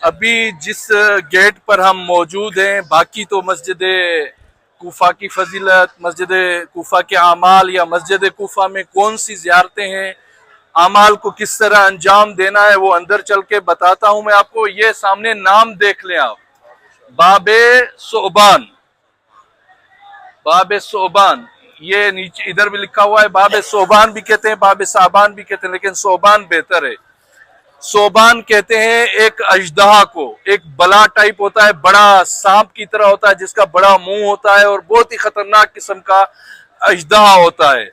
ابھی جس گیٹ پر ہم موجود ہیں، باقی تو مسجد کوفہ کی فضیلت، مسجد کوفہ کے اعمال یا مسجد کوفہ میں کون سی زیارتیں ہیں، اعمال کو کس طرح انجام دینا ہے، وہ اندر چل کے بتاتا ہوں میں آپ کو۔ یہ سامنے نام دیکھ لیں آپ، باب ثعبان، باب ثعبان، یہ نیچے ادھر بھی لکھا ہوا ہے، باب ثعبان بھی کہتے ہیں، باب ثعبان بھی کہتے ہیں، لیکن ثعبان بہتر ہے۔ ثعبان کہتے ہیں ایک اژدہا کو، ایک بلا ٹائپ ہوتا ہے، بڑا سانپ کی طرح ہوتا ہے، جس کا بڑا منہ ہوتا ہے اور بہت ہی خطرناک قسم کا اژدہا ہوتا ہے۔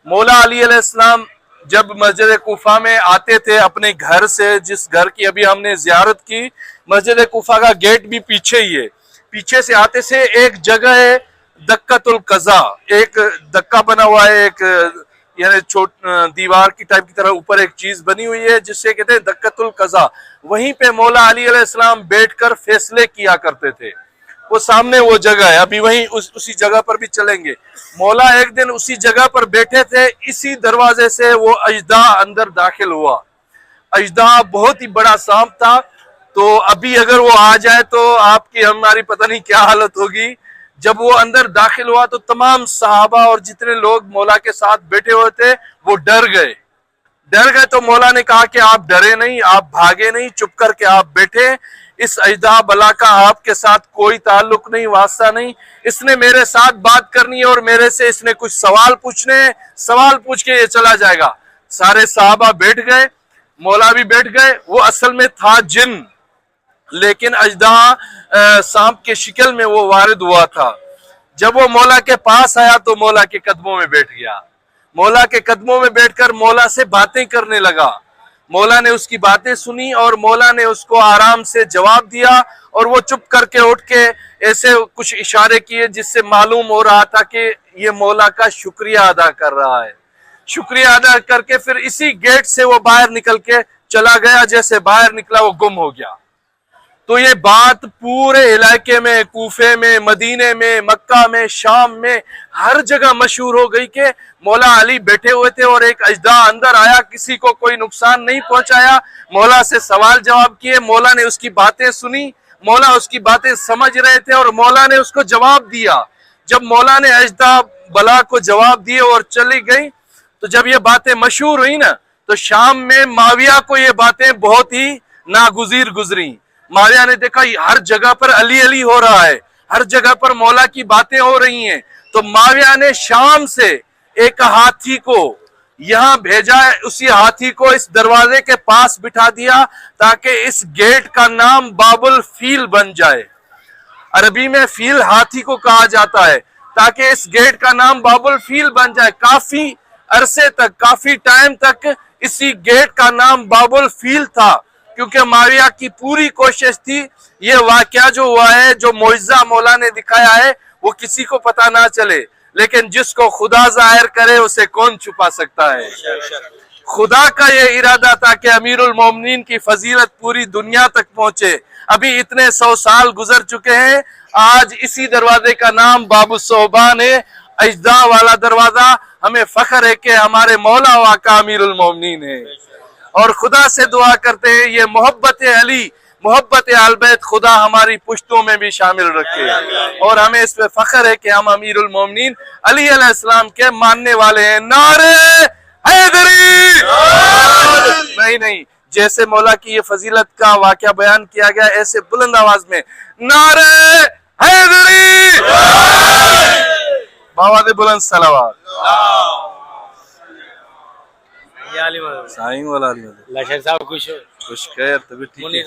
مولا علی علیہ السلام جب مسجد کوفہ میں آتے تھے اپنے گھر سے، جس گھر کی ابھی ہم نے زیارت کی، مسجد کوفہ کا گیٹ بھی پیچھے ہی ہے، پیچھے سے آتے سے ایک جگہ ہے دکۃ القضا، ایک دکہ بنا ہوا ہے، ایک یعنی دیوار کی ٹائپ کی طرح اوپر ایک چیز بنی ہوئی ہے جس سے کہتے ہیں دکۃ القضا۔ وہیں پہ مولا علی علیہ السلام بیٹھ کر فیصلے کیا کرتے تھے، وہ سامنے وہ جگہ ہے، ابھی وہیں اسی جگہ پر بھی چلیں گے۔ مولا ایک دن اسی جگہ پر بیٹھے تھے، اسی دروازے سے وہ اژدہا اندر داخل ہوا۔ اژدہا بہت ہی بڑا سانپ تھا، تو ابھی اگر وہ آ جائے تو آپ کی ہماری پتہ نہیں کیا حالت ہوگی۔ جب وہ اندر داخل ہوا تو تمام صحابہ اور جتنے لوگ مولا کے ساتھ بیٹھے ہوئے تھے وہ ڈر گئے۔ تو مولا نے کہا کہ آپ ڈرے نہیں، آپ بھاگے نہیں، چپ کر کے آپ بیٹھے، اس اژدہا بلا کا آپ کے ساتھ کوئی تعلق نہیں، واسطہ نہیں، اس نے میرے ساتھ بات کرنی ہے اور میرے سے اس نے کچھ سوال پوچھنے ہیں، سوال پوچھ کے یہ چلا جائے گا۔ سارے صحابہ بیٹھ گئے، مولا بھی بیٹھ گئے۔ وہ اصل میں تھا جن، لیکن اژدہا سانپ کے شکل میں وہ وارد ہوا تھا۔ جب وہ مولا کے پاس آیا تو مولا کے قدموں میں بیٹھ گیا، مولا کے قدموں میں بیٹھ کر مولا سے باتیں کرنے لگا۔ مولا نے اس کی باتیں سنی اور مولا نے اس کو آرام سے جواب دیا، اور وہ چپ کر کے اٹھ کے ایسے کچھ اشارے کیے جس سے معلوم ہو رہا تھا کہ یہ مولا کا شکریہ ادا کر رہا ہے۔ شکریہ ادا کر کے پھر اسی گیٹ سے وہ باہر نکل کے چلا گیا، جیسے باہر نکلا وہ گم ہو گیا۔ تو یہ بات پورے علاقے میں، کوفے میں، مدینے میں، مکہ میں، شام میں، ہر جگہ مشہور ہو گئی کہ مولا علی بیٹھے ہوئے تھے اور ایک اژدہا اندر آیا، کسی کو کوئی نقصان نہیں پہنچایا، مولا سے سوال جواب کیے، مولا نے اس کی باتیں سنی، مولا اس کی باتیں سمجھ رہے تھے اور مولا نے اس کو جواب دیا۔ جب مولا نے اژدہا بلا کو جواب دیے اور چلی گئی، تو جب یہ باتیں مشہور ہوئی نا، تو شام میں معاویہ کو یہ باتیں بہت ہی ناگزیر گزری۔ معاویہ نے دیکھا ہر جگہ پر علی علی ہو رہا ہے، ہر جگہ پر مولا کی باتیں ہو رہی ہیں، تو معاویہ نے شام سے ایک ہاتھی کو یہاں بھیجا، اسی ہاتھی کو اس دروازے کے پاس بٹھا دیا تاکہ اس گیٹ کا نام باب الفیل بن جائے۔ عربی میں فیل ہاتھی کو کہا جاتا ہے، تاکہ اس گیٹ کا نام باب الفیل بن جائے۔ کافی عرصے تک، کافی ٹائم تک اسی گیٹ کا نام باب الفیل تھا، کیونکہ معاویہ کی پوری کوشش تھی یہ واقعہ جو ہوا ہے، جو معجزہ مولا نے دکھایا ہے، وہ کسی کو پتہ نہ چلے، لیکن جس کو خدا ظاہر کرے اسے کون چھپا سکتا ہے۔ خدا کا یہ ارادہ تھا کہ امیر المومنین کی فضیلت پوری دنیا تک پہنچے۔ ابھی اتنے 100 سال گزر چکے ہیں، آج اسی دروازے کا نام باب الثعبان ہے، اژدہا والا دروازہ۔ ہمیں فخر ہے کہ ہمارے مولا و آقا امیر المومنین ہے، اور خدا سے دعا کرتے ہیں یہ محبت علی، محبت آل بیت خدا ہماری پشتوں میں بھی شامل رکھے، اور ہمیں اس پہ فخر ہے کہ ہم امیر المومنین علی علیہ السلام کے ماننے والے ہیں۔ نعرہ حیدری! نہیں، جیسے مولا کی یہ فضیلت کا واقعہ بیان کیا گیا، ایسے بلند آواز میں نعرہ حیدری! باواد بلند صلوات۔ سائن والا خوش خیر، طبیعت ٹھیک ہے؟